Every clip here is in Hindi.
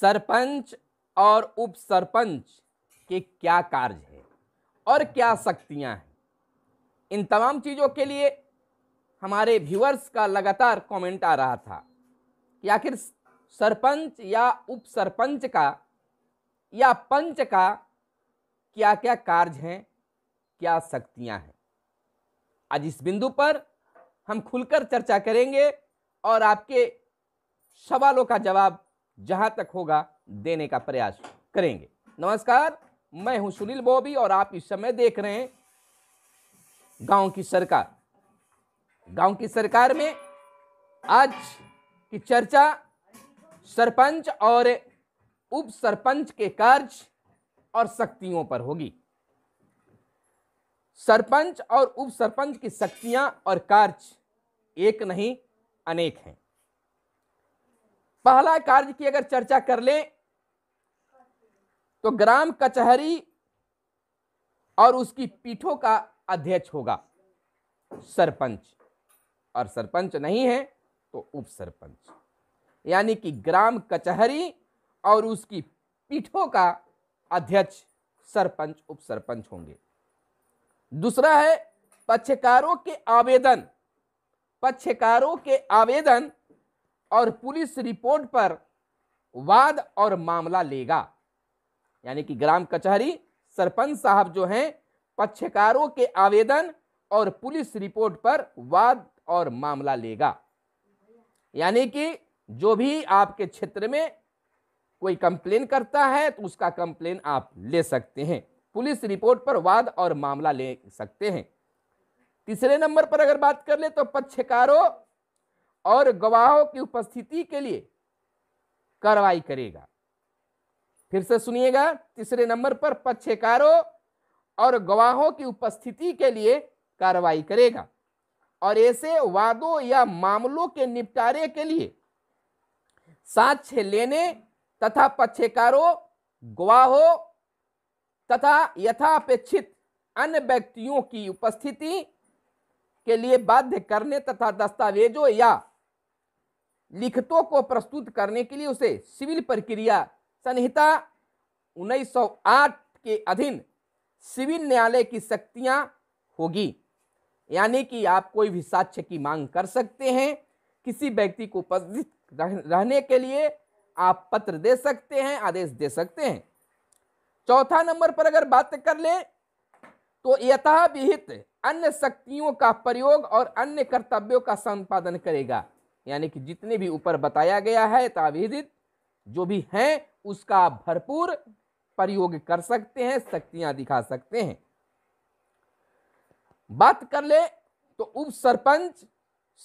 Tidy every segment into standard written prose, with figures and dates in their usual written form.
सरपंच और उप सरपंच के क्या कार्य है और क्या शक्तियां हैं। इन तमाम चीज़ों के लिए हमारे व्यूअर्स का लगातार कमेंट आ रहा था कि आखिर सरपंच या उप सरपंच का या पंच का क्या क्या कार्य हैं, क्या शक्तियां हैं। आज इस बिंदु पर हम खुलकर चर्चा करेंगे और आपके सवालों का जवाब जहां तक होगा देने का प्रयास करेंगे। नमस्कार, मैं हूं सुनील बॉबी और आप इस समय देख रहे हैं गांव की सरकार। गांव की सरकार में आज की चर्चा सरपंच और उप सरपंच के कार्य और शक्तियों पर होगी। सरपंच और उप सरपंच की शक्तियां और कार्य एक नहीं अनेक हैं। पहला कार्य की अगर चर्चा कर लें तो ग्राम कचहरी और उसकी पीठों का अध्यक्ष होगा सरपंच, और सरपंच नहीं है तो उप सरपंच, यानी कि ग्राम कचहरी और उसकी पीठों का अध्यक्ष सरपंच उप सरपंच होंगे। दूसरा है पक्षकारों के आवेदन और पुलिस रिपोर्ट पर वाद और मामला लेगा, यानी कि ग्राम कचहरी सरपंच साहब जो हैं पक्षकारों के आवेदन और पुलिस रिपोर्ट पर वाद और मामला लेगा, यानी कि जो भी आपके क्षेत्र में कोई कंप्लेन करता है तो उसका कंप्लेन आप ले सकते हैं, पुलिस रिपोर्ट पर वाद और मामला ले सकते हैं। तीसरे नंबर पर अगर बात कर ले तो पक्षकारों और गवाहों की उपस्थिति के लिए कार्रवाई करेगा। फिर से सुनिएगा, तीसरे नंबर पर पक्षकारों और गवाहों की उपस्थिति के लिए कार्रवाई करेगा और ऐसे वादों या मामलों के निपटारे के लिए साक्ष्य लेने तथा पक्षकारों, गवाहों तथा यथापेक्षित अन्य व्यक्तियों की उपस्थिति के लिए बाध्य करने तथा दस्तावेजों या लिखतों को प्रस्तुत करने के लिए उसे सिविल प्रक्रिया संहिता 1908 के अधीन सिविल न्यायालय की शक्तियां होगी, यानी कि आप कोई भी साक्ष्य की मांग कर सकते हैं, किसी व्यक्ति को उपस्थित रहने के लिए आप पत्र दे सकते हैं, आदेश दे सकते हैं। चौथा नंबर पर अगर बात कर ले तो यथाविहित अन्य शक्तियों का प्रयोग और अन्य कर्तव्यों का संपादन करेगा, यानी कि जितने भी ऊपर बताया गया है यथाविहित जो भी हैं उसका आप भरपूर प्रयोग कर सकते हैं, शक्तियां दिखा सकते हैं। बात कर ले तो उप सरपंच,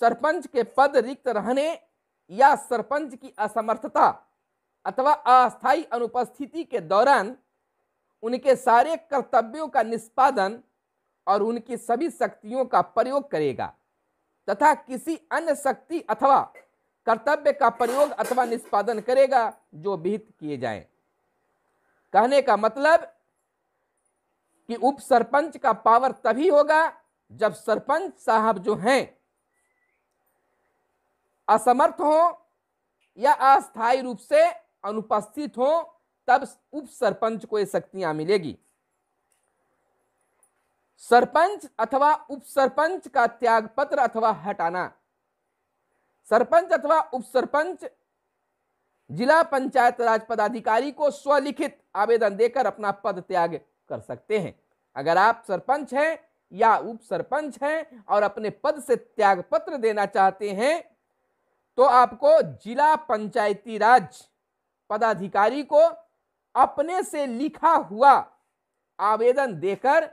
सरपंच के पद रिक्त रहने या सरपंच की असमर्थता अथवा अस्थायी अनुपस्थिति के दौरान उनके सारे कर्तव्यों का निष्पादन और उनकी सभी शक्तियों का प्रयोग करेगा तथा किसी अन्य शक्ति अथवा कर्तव्य का प्रयोग अथवा निष्पादन करेगा जो विहित किए जाएं। कहने का मतलब कि उप सरपंच का पावर तभी होगा जब सरपंच साहब जो हैं असमर्थ हो या अस्थायी रूप से अनुपस्थित हो, तब उप सरपंच को ये शक्तियां मिलेगी। सरपंच अथवा उप सरपंच का त्यागपत्र अथवा हटाना। सरपंच अथवा उप सरपंच जिला पंचायत राज पदाधिकारी को स्वलिखित आवेदन देकर अपना पद त्याग कर सकते हैं। अगर आप सरपंच हैं या उप सरपंच हैं और अपने पद से त्यागपत्र देना चाहते हैं तो आपको जिला पंचायती राज पदाधिकारी को अपने से लिखा हुआ आवेदन देकर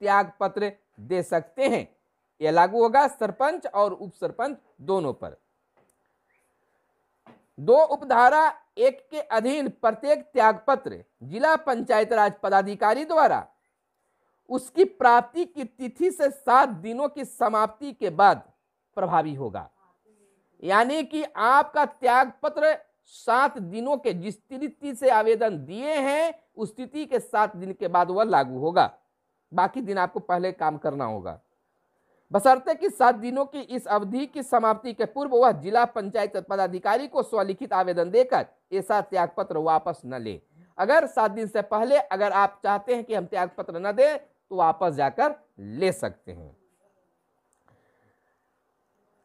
त्यागपत्र दे सकते हैं। यह लागू होगा सरपंच और उप सरपंच दोनों पर। 2 उपधारा 1 के अधीन प्रत्येक त्यागपत्र जिला पंचायत राज पदाधिकारी द्वारा उसकी प्राप्ति की तिथि से 7 दिनों की समाप्ति के बाद प्रभावी होगा, यानी कि आपका त्यागपत्र 7 दिनों के जिस तिथि से आवेदन दिए हैं उस तिथि के 7 दिन के बाद वह लागू होगा, बाकी दिन आपको पहले काम करना होगा। बशर्ते कि 7 दिनों की इस अवधि की समाप्ति के पूर्व वह जिला पंचायत पदाधिकारी को स्वलिखित आवेदन देकर ऐसा त्यागपत्र वापस न ले। अगर 7 दिन से पहले अगर आप चाहते हैं कि हम त्यागपत्र न दें तो वापस जाकर ले सकते हैं।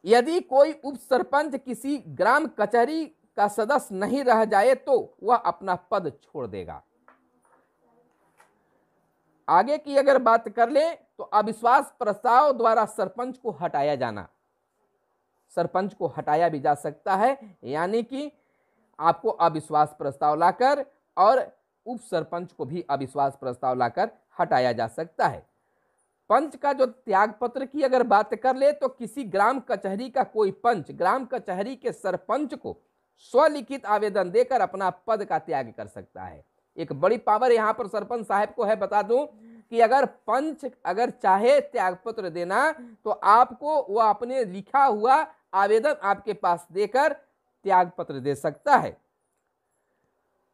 यदि कोई उप सरपंच किसी ग्राम कचहरी का सदस्य नहीं रह जाए तो वह अपना पद छोड़ देगा। आगे की अगर बात कर ले तो अविश्वास प्रस्ताव द्वारा सरपंच को हटाया जाना। सरपंच को हटाया भी जा सकता है, यानी कि आपको अविश्वास प्रस्ताव लाकर और उप सरपंच को भी अविश्वास प्रस्ताव लाकर हटाया जा सकता है। पंच का जो त्याग पत्र की अगर बात कर ले तो किसी ग्राम कचहरी का कोई पंच ग्राम कचहरी के सरपंच को स्वलिखित आवेदन देकर अपना पद का त्याग कर सकता है। एक बड़ी पावर यहाँ पर सरपंच साहब को है। बता दूं कि अगर पंच अगर चाहे त्याग पत्र देना तो आपको वह अपने लिखा हुआ आवेदन आपके पास देकर त्याग पत्र दे सकता है।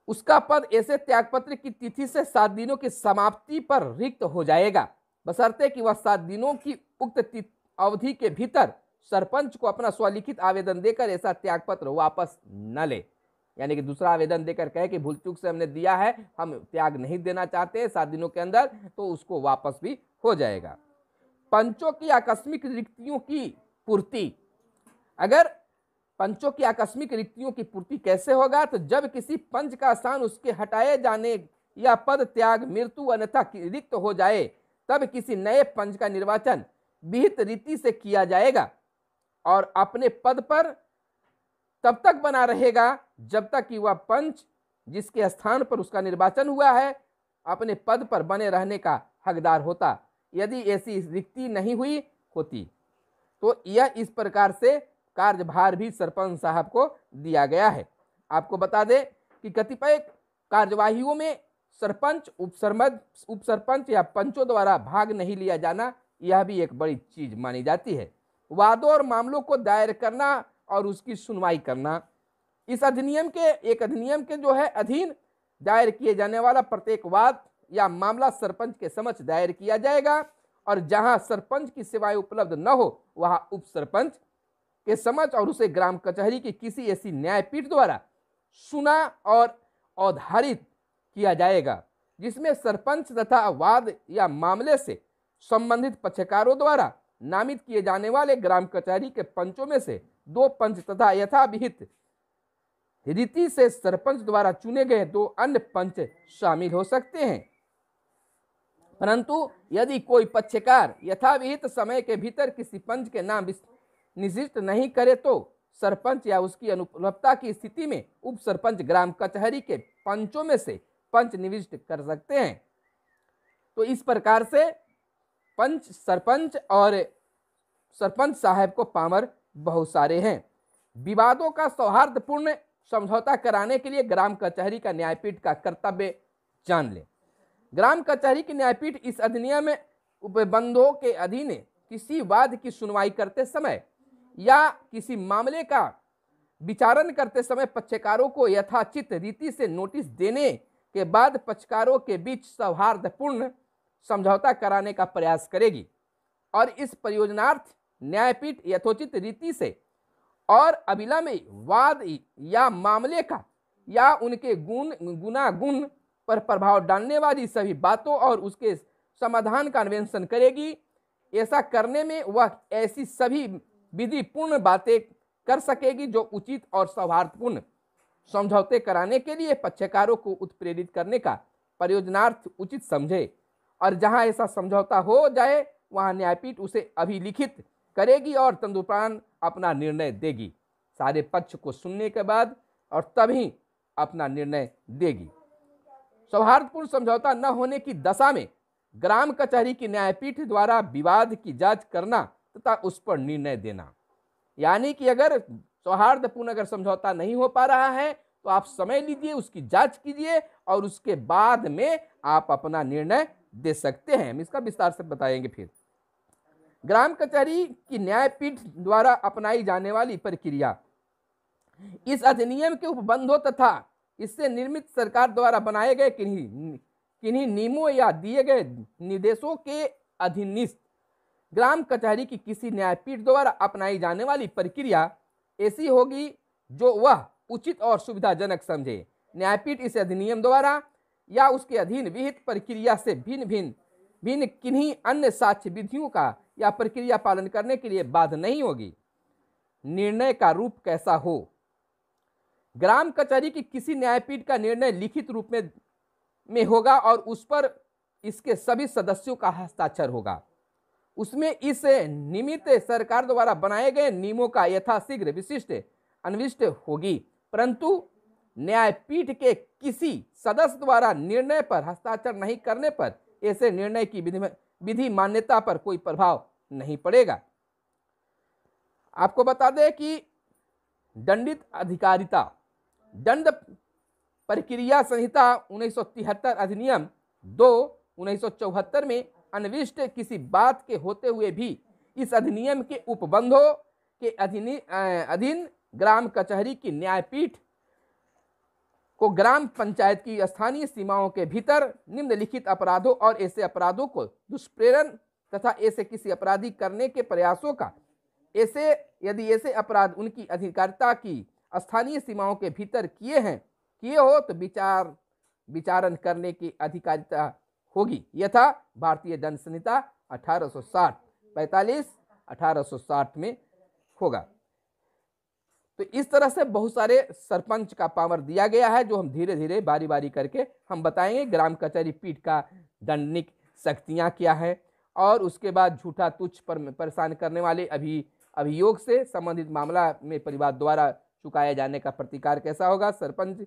उसका पद ऐसे त्याग पत्र की तिथि से 7 दिनों की समाप्ति पर रिक्त हो जाएगा, बशर्ते कि वह 7 दिनों की उक्त अवधि के भीतर सरपंच को अपना स्वलिखित आवेदन देकर ऐसा त्याग पत्र वापस न ले। यानी कि दूसरा आवेदन देकर कहे कि भूल चूक से हमने दिया है, हम त्याग नहीं देना चाहते 7 दिनों के अंदर, तो उसको वापस भी हो जाएगा। पंचों की आकस्मिक रिक्तियों की पूर्ति। अगर पंचों की आकस्मिक रिक्तियों की पूर्ति कैसे होगा, तो जब किसी पंच का स्थान उसके हटाए जाने या पद त्याग मृत्यु अन्यथा रिक्त हो जाए तब किसी नए पंच का निर्वाचन विहित रीति से किया जाएगा और अपने पद पर तब तक बना रहेगा जब तक कि वह पंच जिसके स्थान पर उसका निर्वाचन हुआ है अपने पद पर बने रहने का हकदार होता। यदि ऐसी रिक्ति नहीं हुई होती तो यह इस प्रकार से कार्यभार भी सरपंच साहब को दिया गया है। आपको बता दें कि कतिपय कार्यवाहियों में सरपंच उप सरपंच या पंचों द्वारा भाग नहीं लिया जाना यह भी एक बड़ी चीज मानी जाती है। वादों और मामलों को दायर करना और उसकी सुनवाई करना। इस अधिनियम के जो है अधीन दायर किए जाने वाला प्रत्येक वाद या मामला सरपंच के समक्ष दायर किया जाएगा और जहां सरपंच की सेवाएं उपलब्ध न हो वहां उप सरपंच के समक्ष और उसे ग्राम कचहरी की किसी ऐसी न्यायपीठ द्वारा सुना और अवधारित किया जाएगा जिसमें सरपंच तथा वाद या मामले से संबंधित पक्षकारों द्वारा नामित किए जाने वाले ग्राम कचहरी के पंचों में से 2 पंच तथा यथाविहित रीति से सरपंच द्वारा चुने गए 2 अन्य पंच शामिल हो सकते हैं। परंतु यदि कोई पक्षकार यथाविहित समय के भीतर किसी पंच के नाम निर्दिष्ट नहीं करे तो सरपंच या उसकी अनुपलब्धता की स्थिति में उप सरपंच ग्राम कचहरी के पंचों में से पंच निविष्ट कर सकते हैं। तो इस प्रकार से पंच सरपंच और सरपंच साहब को पावर बहुत सारे हैं। विवादों का सौहार्दपूर्ण समझौता कराने के लिए ग्राम कचहरी का न्यायपीठ का कर्तव्य जान ले। ग्राम कचहरी की न्यायपीठ इस अधिनियम में उपबंधों के अधीन किसी वाद की सुनवाई करते समय या किसी मामले का विचारण करते समय पक्षकारों को यथाचित रीति से नोटिस देने के बाद पक्षकारों के बीच सौहार्दपूर्ण समझौता कराने का प्रयास करेगी और इस परियोजनार्थ न्यायपीठ यथोचित रीति से और अविलंब वाद या मामले का या उनके गुण पर प्रभाव डालने वाली सभी बातों और उसके समाधान का अन्वेषण करेगी। ऐसा करने में वह ऐसी सभी विधिपूर्ण बातें कर सकेगी जो उचित और सौहार्दपूर्ण समझौते कराने के लिए पक्षकारों को उत्प्रेरित करने का परियोजनार्थ उचित समझे और जहां ऐसा समझौता हो जाए वहां न्यायपीठ उसे अभिलिखित करेगी और तदुपरांत अपना निर्णय देगी। सारे पक्ष को सुनने के बाद और तभी अपना निर्णय देगी। सौहार्दपूर्ण समझौता न होने की दशा में ग्राम कचहरी की न्यायपीठ द्वारा विवाद की जांच करना तथा उस पर निर्णय देना। यानी कि अगर सौहार्दपूर्ण अगर समझौता नहीं हो पा रहा है तो आप समय लीजिए, उसकी जांच कीजिए और उसके बाद में आप अपना निर्णय दे सकते हैं। हम इसका विस्तार से बताएंगे। फिर ग्राम कचहरी की न्यायपीठ द्वारा अपनाई जाने वाली प्रक्रिया। इस अधिनियम के उपबंधों तथा इससे निर्मित सरकार द्वारा बनाए गए किन्हीं नियमों या दिए गए निर्देशों के अधीनस्थ ग्राम कचहरी की किसी न्यायपीठ द्वारा अपनाई जाने वाली प्रक्रिया ऐसी होगी जो वह उचित और सुविधाजनक समझे। न्यायपीठ इस अधिनियम द्वारा या उसके अधीन विहित प्रक्रिया से भिन्न किन्हीं अन्य साक्ष्य विधियों का या प्रक्रिया पालन करने के लिए बाध्य नहीं होगी। निर्णय का रूप कैसा हो? ग्राम कचहरी की किसी न्यायपीठ का निर्णय लिखित रूप में होगा और उस पर इसके सभी सदस्यों का हस्ताक्षर होगा। उसमें इस निमित्त सरकार द्वारा बनाए गए नियमों का यथाशीघ्र विशिष्ट अन्विष्ट होगी, परंतु न्यायपीठ के किसी सदस्य द्वारा निर्णय पर हस्ताक्षर नहीं करने पर ऐसे निर्णय की विधि मान्यता पर कोई प्रभाव नहीं पड़ेगा। आपको बता दें कि दंडित अधिकारिता दंड प्रक्रिया संहिता 1973 अधिनियम 2 1974 में अन्विष्ट किसी बात के होते हुए भी इस अधिनियम के उपबंधों के अधीन ग्राम कचहरी की न्यायपीठ को ग्राम पंचायत की स्थानीय सीमाओं के भीतर निम्नलिखित अपराधों और ऐसे अपराधों को दुष्प्रेरण तथा ऐसे किसी अपराधी करने के प्रयासों का यदि ऐसे अपराध उनकी अधिकारिता की स्थानीय सीमाओं के भीतर किए हो तो विचारण करने की अधिकारिता होगी, यथा भारतीय दंड संहिता 1860 1860 में होगा। तो इस तरह से बहुत सारे सरपंच का पावर दिया गया है, जो हम धीरे धीरे बारी बारी करके हम बताएंगे। ग्राम कचहरी पीठ का दंडनीय शक्तियां क्या है और उसके बाद झूठा तुच्छ पर परेशान करने वाले अभियोग से संबंधित मामला में परिवार द्वारा चुकाया जाने का प्रतिकार कैसा होगा, सरपंच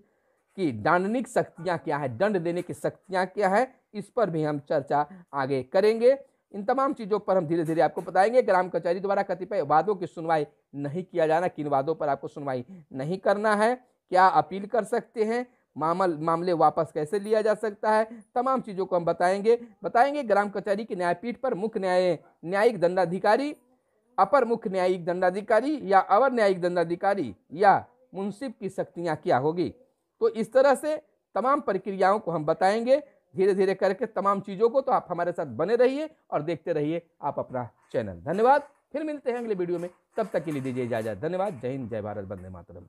की दंडनीय शक्तियां क्या है, दंड देने की शक्तियां क्या है, इस पर भी हम चर्चा आगे करेंगे। इन तमाम चीज़ों पर हम धीरे धीरे आपको बताएंगे। ग्राम कचहरी द्वारा कतिपय वादों की सुनवाई नहीं किया जाना, किन वादों पर आपको सुनवाई नहीं करना है, क्या अपील कर सकते हैं, मामले वापस कैसे लिया जा सकता है, तमाम चीज़ों को हम बताएंगे। ग्राम कचहरी की न्यायपीठ पर मुख्य न्यायिक दंडाधिकारी, अपर मुख्य न्यायिक दंडाधिकारी या अवर न्यायिक दंडाधिकारी या मुंसिफ की शक्तियाँ क्या होगी। तो इस तरह से तमाम प्रक्रियाओं को हम बताएंगे धीरे धीरे करके तमाम चीज़ों को। तो आप हमारे साथ बने रहिए और देखते रहिए आप अपना चैनल। धन्यवाद। फिर मिलते हैं अगले वीडियो में, तब तक के लिए दीजिए इजाजत। धन्यवाद। जय हिंद, जय भारत, वंदे मातरम।